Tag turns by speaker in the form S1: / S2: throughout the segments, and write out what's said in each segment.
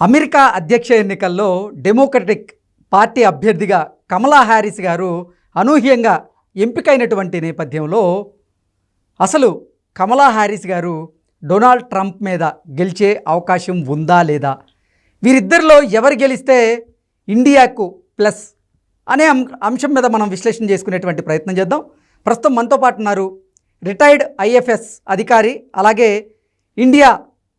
S1: America అధ్యక్ష ఎన్నికల్లో democratic party అభ్యర్థిగా కమలా హ్యారిస్ గారు అనూహ్యంగా ఎంపికైనటువంటి నేపథ్యంలో అసలు కమలా హ్యారిస్ గారు డొనాల్డ్ ట్రంప్ మీద గెలిచే అవకాశం ఉందా లేదా, వీరిద్దరిలో ఎవరు గెలిస్తే ఇండియాకు ప్లస్ అనే అంశం మీద మనం విశ్లేషణ చేసుకునేటువంటి ప్రయత్నం చేద్దాం. ప్రస్తుతం మనతో పాటు ఉన్నారు రిటైర్డ్ ఐఎఫ్ఎస్ అధికారి, అలాగే ఇండియా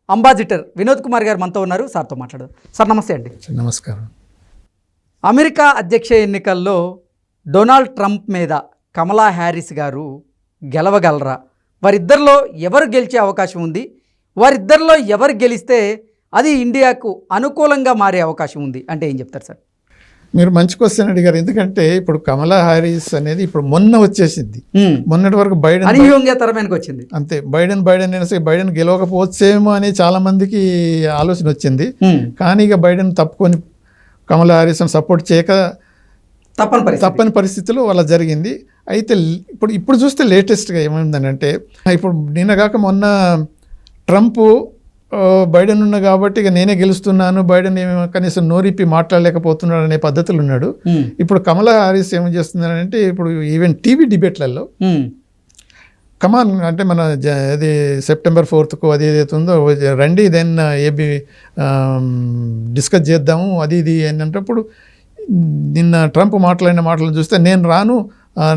S1: అంబాసిడర్ వినోద్ కుమార్ గారు మనతో ఉన్నారు. సార్తో మాట్లాడదాం. సార్ నమస్తే అండి.
S2: నమస్కారం.
S1: అమెరికా అధ్యక్ష ఎన్నికల్లో డొనాల్డ్ ట్రంప్ మీద కమలా హ్యారిస్ గారు గెలవగలరా? వారిద్దరిలో ఎవరు గెలిచే అవకాశం ఉంది? వారిద్దరిలో ఎవరు గెలిస్తే అది ఇండియాకు అనుకూలంగా మారే అవకాశం ఉంది అంటే ఏం చెప్తారు సార్?
S2: మీరు మంచి క్వశ్చన్ అడిగారు. ఎందుకంటే ఇప్పుడు కమలా హ్యారిస్ అనేది ఇప్పుడు మొన్న వచ్చేసింది. మొన్నటి వరకు బైడెన్
S1: తెరమీదకి వచ్చింది.
S2: అంతే, బైడెన్ బైడెన్ గెలవకపోవచ్చేమో అని చాలా మందికి ఆలోచన వచ్చింది. కానీ ఇక బైడెన్ తప్పుకొని కమలా హ్యారిస్ని సపోర్ట్ చేయక తప్పని పరిస్థితుల్లో వాళ్ళ జరిగింది. అయితే ఇప్పుడు చూస్తే లేటెస్ట్గా ఏమైందనంటే, ఇప్పుడు నిన్నగాక మొన్న ట్రంప్ బైడెన్ ఉన్నా కాబట్టి ఇక నేనే గెలుస్తున్నాను, బైడెన్ కనీసం నోరిప్పి మాట్లాడలేకపోతున్నాడు అనే పద్ధతులు ఉన్నాడు. ఇప్పుడు కమలా హ్యారిస్ ఏం చేస్తున్నారంటే, ఇప్పుడు ఈవెన్ టీవీ డిబేట్లలో కమాన్ అంటే మన అది September 4th అది ఏదైతే ఉందో రండి దెన్ ఏబి డిస్కస్ చేద్దాము అది ఇది అన్నప్పుడు నిన్న ట్రంప్ మాట్లాడిన మాటలను చూస్తే నేను రాను,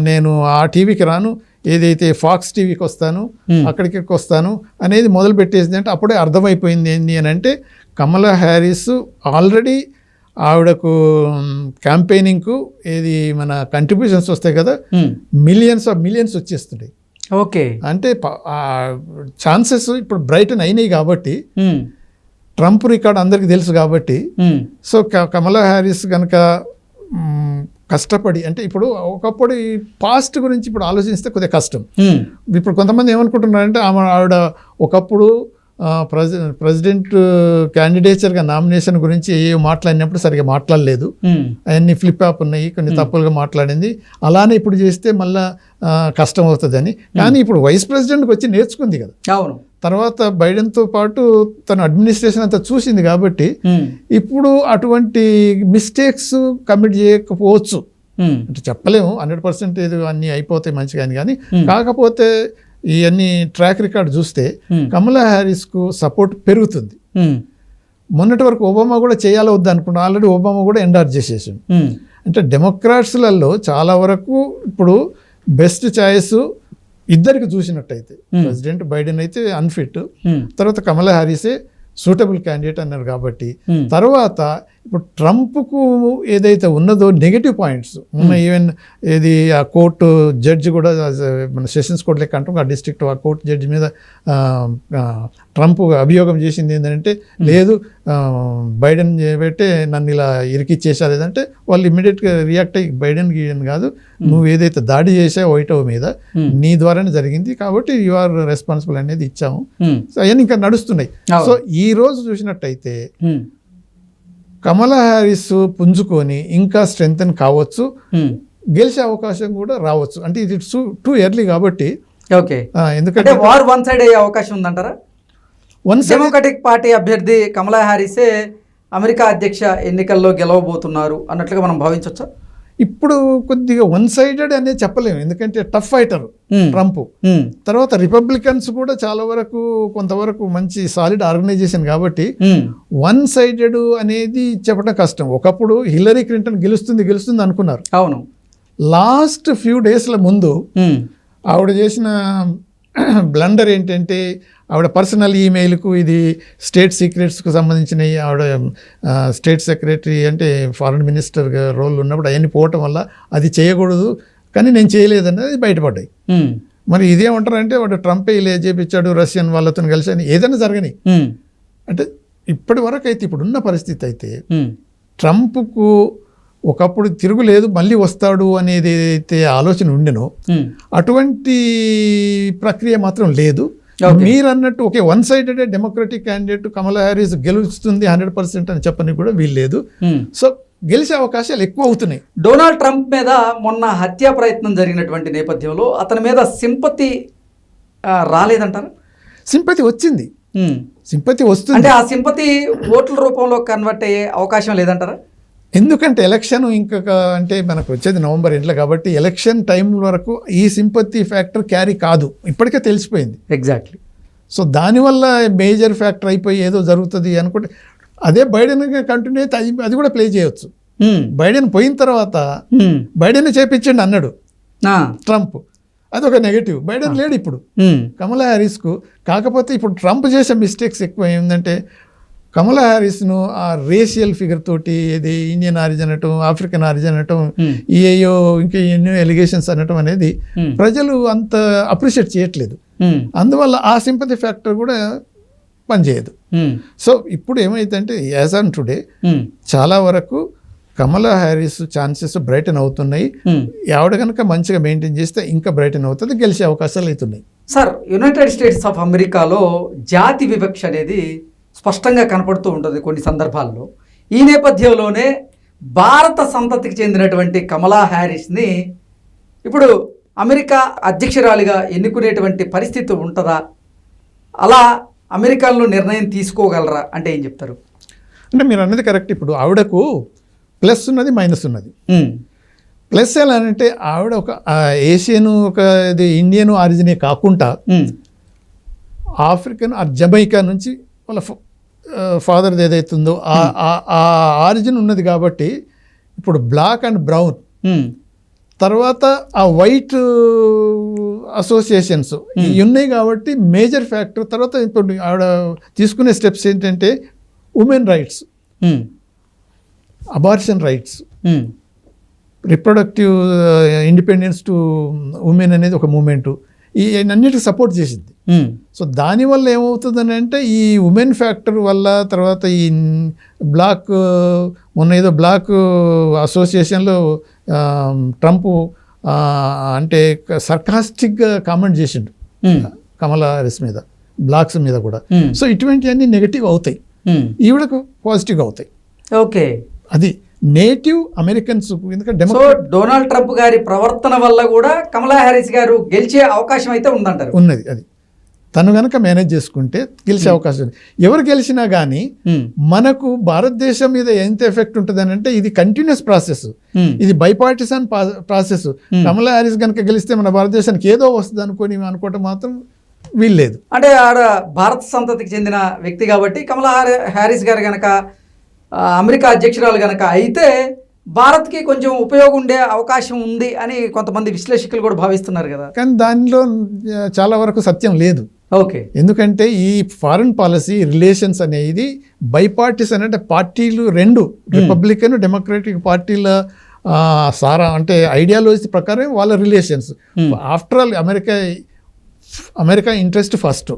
S2: నేను ఆ టీవీకి రాను, ఏదైతే ఫాక్స్ టీవీకి వస్తాను, అక్కడికి వస్తాను అనేది మొదలు పెట్టేసింది. అంటే అప్పుడే అర్థమైపోయింది ఏంటి అని అంటే, కమలా హ్యారిస్ ఆల్రెడీ ఆవిడకు క్యాంపెయినింగ్కు ఏది మన కంట్రిబ్యూషన్స్ వస్తాయి కదా, మిలియన్స్ వచ్చేస్తున్నాయి.
S1: ఓకే,
S2: అంటే ఛాన్సెస్ ఇప్పుడు బ్రైటన్ అయినాయి కాబట్టి, ట్రంప్ రికార్డ్ అందరికీ తెలుసు కాబట్టి, సో కమలా హ్యారిస్ కనుక కష్టపడి, అంటే ఇప్పుడు ఒకప్పుడు ఈ పాస్ట్ గురించి ఇప్పుడు ఆలోచిస్తే కొద్దిగా కష్టం. ఇప్పుడు కొంతమంది ఏమనుకుంటున్నారంటే, ఆవిడ ఒకప్పుడు ప్రెసిడెంట్ క్యాండిడేచర్గా నామినేషన్ గురించి ఏ మాట్లాడినప్పుడు సరిగా మాట్లాడలేదు, అవన్నీ ఫ్లిప్ ఆప్ ఉన్నాయి, కొన్ని తప్పులుగా మాట్లాడింది, అలానే ఇప్పుడు చేస్తే మళ్ళా కష్టం అవుతుందని. కానీ ఇప్పుడు వైస్ ప్రెసిడెంట్కి వచ్చి నేర్చుకుంది కదా,
S1: అవును,
S2: తర్వాత బైడెన్తో పాటు తన అడ్మినిస్ట్రేషన్ అంతా చూసింది కాబట్టి ఇప్పుడు అటువంటి మిస్టేక్స్ కమిట్ చేయకపోవచ్చు. అంటే చెప్పలేము 100% ఇది అన్నీ అయిపోతాయి మంచిగా కానీ, కాకపోతే ఇవన్నీ ట్రాక్ రికార్డ్ చూస్తే కమలా హ్యారిస్కు సపోర్ట్ పెరుగుతుంది. మొన్నటి వరకు ఒబామా కూడా చేయాలో వద్దు అనుకున్నాను, ఆల్రెడీ ఒబామా కూడా ఎండార్జ్ చేసేసాడు. అంటే డెమోక్రాట్స్లలో చాలా వరకు ఇప్పుడు బెస్ట్ చాయిస్ ఇద్దరికి చూసినట్టయితే ప్రెసిడెంట్ బైడెన్ అయితే అన్ఫిట్, తర్వాత కమలా హ్యారిసే సూటబుల్ క్యాండిడేట్ అన్నారు కాబట్టి, తర్వాత ఇప్పుడు ట్రంప్కు ఏదైతే ఉన్నదో నెగటివ్ పాయింట్స్ ఉన్న, ఈవెన్ ఏది ఆ కోర్టు జడ్జి కూడా మన సెషన్స్ కోర్టు లెక్క అంటాం, ఆ డిస్ట్రిక్ట్ ఆ కోర్టు జడ్జి మీద ట్రంప్ అభియోగం చేసింది ఏంటంటే, లేదు బైడెన్ చేయబట్టే నన్ను ఇలా ఇరికిచ్చేసారు ఏదంటే, వాళ్ళు ఇమ్మీడియట్గా రియాక్ట్ అయ్యి బైడెన్ కాదు, నువ్వు ఏదైతే దాడి చేసావు వైట్ హౌస్ మీద నీ ద్వారానే జరిగింది కాబట్టి యు ఆర్ రెస్పాన్సిబుల్ అనేది ఇచ్చాము. సో అవన్నీ ఇంకా నడుస్తున్నాయి. సో ఈ రోజు చూసినట్టయితే కమలా హ్యారిస్ పుంజుకొని ఇంకా స్ట్రెంగ్తెన్ కావచ్చు, గెలిచే అవకాశం కూడా రావచ్చు. అంటే ఇది టూ ఎర్లీ కాబట్టి,
S1: ఓకే, ఎందుకంటే వార్ వన్ సైడ్ అయ్యే అవకాశం ఉందంటారా? డెమోక్రటిక్ పార్టీ అభ్యర్థి కమలా హ్యారిసే అమెరికా అధ్యక్ష ఎన్నికల్లో గెలవబోతున్నారు అన్నట్లుగా మనం భావించవచ్చా?
S2: ఇప్పుడు కొద్దిగా వన్ సైడెడ్ అనేది చెప్పలేము, ఎందుకంటే టఫ్ ఫైటర్ ట్రంప్. తర్వాత రిపబ్లికన్స్ కూడా చాలా వరకు కొంతవరకు మంచి సాలిడ్ ఆర్గనైజేషన్ కాబట్టి వన్ సైడెడ్ అనేది చెప్పడం కష్టం. ఒకప్పుడు హిల్లరీ క్లింటన్ గెలుస్తుంది అనుకున్నారు.
S1: అవును,
S2: లాస్ట్ ఫ్యూ డేస్ల ముందు ఆవిడ చేసిన బ్లండర్ ఏంటంటే, ఆవిడ పర్సనల్ ఈమెయిల్కు ఇది స్టేట్ సీక్రెట్స్కు సంబంధించినవి, ఆవిడ స్టేట్ సెక్రటరీ అంటే ఫారెన్ మినిస్టర్ రోల్ ఉన్నప్పుడు అవన్నీ పోవటం వల్ల అది చేయకూడదు కానీ నేను చేయలేదన్నది బయటపడ్డాయి. మరి ఇదేమంటారంటే, వాడు ట్రంపే ఇలా చేపించాడు రష్యన్ వాళ్ళతో కలిసి అని ఏదైనా జరగని. అంటే ఇప్పటి వరకు అయితే ఇప్పుడున్న పరిస్థితి అయితే ట్రంప్కు ఒకప్పుడు తిరుగులేదు, మళ్ళీ వస్తాడు అనేది ఏదైతే ఆలోచన ఉండెనో అటువంటి ప్రక్రియ మాత్రం లేదు. మీరు అన్నట్టు ఒకే వన్ సైడెడ్ డెమోక్రటిక్ క్యాండిడేట్ కమలా హ్యారిస్ గెలుస్తుంది 100% అని చెప్పని కూడా వీల్లేదు. సో గెలిచే అవకాశాలు ఎక్కువ అవుతున్నాయి.
S1: డొనాల్డ్ ట్రంప్ మీద మొన్న హత్యా ప్రయత్నం జరిగినటువంటి నేపథ్యంలో అతని మీద సింపతి రాలేదంటారా?
S2: సింపతి వచ్చింది. సింపతి వస్తుంది.
S1: అంటే ఆ సింపతి ఓట్ల రూపంలో కన్వర్ట్ అయ్యే అవకాశం లేదంటారా?
S2: ఎందుకంటే ఎలక్షన్ ఇంకొక అంటే మనకు వచ్చేది నవంబర్ ఎండ్లో కాబట్టి ఎలక్షన్ టైం వరకు ఈ సింపతి ఫ్యాక్టర్ క్యారీ కాదు, ఇప్పటికే తెలిసిపోయింది.
S1: ఎగ్జాక్ట్లీ.
S2: సో దానివల్ల మేజర్ ఫ్యాక్టర్ అయిపోయి ఏదో జరుగుతుంది అనుకుంటే అదే బైడెన్ కంటిన్యూ అయితే అది కూడా ప్లే చేయొచ్చు. బైడెన్ పోయిన తర్వాత బైడెన్ చేపించండి అన్నాడు ట్రంప్, అదొక నెగటివ్. బైడెన్ లేడు ఇప్పుడు కమలా హ్యారిస్కు. కాకపోతే ఇప్పుడు ట్రంప్ చేసే మిస్టేక్స్ ఎక్కువ ఏంటంటే కమలా హ్యారిస్ను ఆ రేషియల్ ఫిగర్ తోటి ఇది ఇండియన్ ఆరిజిన్ అనటం, ఆఫ్రికన్ ఆరిజిన్ అనటం, ఏయో ఇంకా ఎన్నో ఎలిగేషన్స్ అనటం అనేది ప్రజలు అంత అప్రిషియేట్ చేయట్లేదు. అందువల్ల ఆ సింపతి ఫ్యాక్టర్ కూడా పనిచేయదు. సో ఇప్పుడు ఏమైందంటే యాజ్ ఆన్ టుడే చాలా వరకు కమలా హ్యారిస్ ఛాన్సెస్ బ్రైటన్ అవుతున్నాయి. ఆవిడ కనుక మంచిగా మెయింటైన్ చేస్తే ఇంకా బ్రైటన్ అవుతుంది, గెలిచే అవకాశాలు అవుతున్నాయి.
S1: సార్, యునైటెడ్ స్టేట్స్ ఆఫ్ అమెరికాలో జాతి వివక్ష అనేది స్పష్టంగా కనపడుతూ ఉంటుంది కొన్ని సందర్భాల్లో. ఈ నేపథ్యంలోనే భారత సంతతికి చెందినటువంటి కమలా హ్యారిస్ని ఇప్పుడు అమెరికా అధ్యక్షురాలిగా ఎన్నుకునేటువంటి పరిస్థితి ఉంటుందా? అలా అమెరికాలో నిర్ణయం తీసుకోగలరా అంటే ఏం చెప్తారు?
S2: అంటే మీరు అన్నది కరెక్ట్. ఇప్పుడు ఆవిడకు ప్లస్ ఉన్నది, మైనస్ ఉన్నది. ప్లస్ ఎలా అంటే ఆవిడ ఒక ఏషియన్, ఒక ఇది ఇండియన్ ఆరిజినే కాకుండా ఆఫ్రికన్ జమైకా నుంచి వాళ్ళ ఫాదర్ది ఏదైతుందో ఆ ఆరిజిన్ ఉన్నది కాబట్టి ఇప్పుడు బ్లాక్ అండ్ బ్రౌన్ తర్వాత ఆ వైట్ అసోసియేషన్స్ ఇవి ఉన్నాయి కాబట్టి మేజర్ ఫ్యాక్టర్. తర్వాత ఇప్పుడు ఆవిడ తీసుకునే స్టెప్స్ ఏంటంటే women rights, abortion rights, reproductive independence to women అనేది ఒక మూమెంటు, ఈ అన్నిటికి సపోర్ట్ చేసింది. సో దానివల్ల ఏమవుతుందని అంటే ఈ ఉమెన్ ఫ్యాక్టర్ వల్ల తర్వాత ఈ బ్లాక్ మొన్న ఏదో బ్లాక్ అసోసియేషన్లో ట్రంప్ అంటే సర్కాస్టిక్గా కామెంట్ చేసిండు కమలా హ్యారిస్ మీద, బ్లాక్స్ మీద కూడా. సో ఇటువంటివన్నీ నెగటివ్ అవుతాయి, ఈవిడకు పాజిటివ్గా అవుతాయి.
S1: ఓకే,
S2: అది నేటివ్ అమెరికన్స్. ఎందుకంటే
S1: డొనాల్డ్ ట్రంప్ గారి ప్రవర్తన వల్ల కూడా కమలా హ్యారిస్ గారు గెలిచే అవకాశం అయితే ఉందంటారు.
S2: ఉన్నది. అది తను కనుక మేనేజ్ చేసుకుంటే గెలిచే అవకాశం ఉంది. ఎవరు గెలిచినా కానీ మనకు భారతదేశం మీద ఎంత ఎఫెక్ట్ ఉంటుంది అని అంటే ఇది కంటిన్యూస్ ప్రాసెస్, ఇది బైపార్టిసన్ ప్రాసెస్. కమలా హ్యారిస్ కనుక గెలిస్తే మన భారతదేశానికి ఏదో వస్తుంది అనుకోవటం మాత్రం వీల్లేదు.
S1: అంటే ఆడ భారత సంతతికి చెందిన వ్యక్తి కాబట్టి కమలా హ్యారిస్ గారు కనుక అమెరికా అధ్యక్షురాలు కనుక అయితే భారత్కి కొంచెం ఉపయోగం ఉండే అవకాశం ఉంది అని కొంతమంది విశ్లేషకులు కూడా భావిస్తున్నారు కదా.
S2: కానీ దానిలో చాలా వరకు సత్యం లేదు.
S1: ఓకే,
S2: ఎందుకంటే ఈ ఫారెన్ పాలసీ రిలేషన్స్ అనేది బైపార్టిసన్ అంటే పార్టీలు రెండు, రిపబ్లికన్ డెమోక్రటిక్ పార్టీల సారా అంటే ఐడియాలజీ ప్రకారం వాళ్ళ relations. After all America interest first,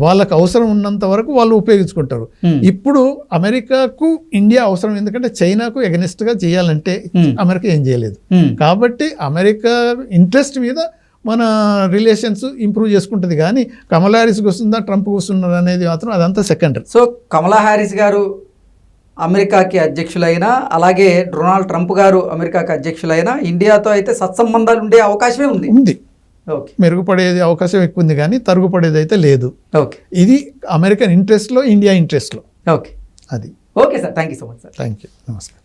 S2: వాళ్ళకు అవసరం ఉన్నంత వరకు వాళ్ళు ఉపయోగించుకుంటారు. ఇప్పుడు అమెరికాకు ఇండియా అవసరం, ఎందుకంటే చైనాకు ఎగనెస్ట్గా చేయాలంటే అమెరికా ఏం చేయలేదు. కాబట్టి అమెరికా ఇంట్రెస్ట్ మీద మన రిలేషన్స్ ఇంప్రూవ్ చేసుకుంటుంది. కానీ కమలా హ్యారిస్కి వస్తుందా ట్రంప్కి వస్తుందా అనేది మాత్రం అదంతా సెకండరీ.
S1: సో కమలా హ్యారిస్ గారు అమెరికాకి అధ్యక్షులైనా, అలాగే డొనాల్డ్ ట్రంప్ గారు అమెరికాకి అధ్యక్షులైనా ఇండియాతో అయితే సత్సంబంధాలు ఉండే అవకాశమే ఉంది.
S2: మెరుగుపడేది అవకాశం ఎక్కువ ఉంది కానీ తరుగుపడేది అయితే లేదు.
S1: ఓకే,
S2: ఇది అమెరికన్ ఇంట్రెస్ట్లో, ఇండియా ఇంట్రెస్ట్లో.
S1: ఓకే,
S2: అది.
S1: Okay sir, thank you so much sir.
S2: Thank you, నమస్కారం.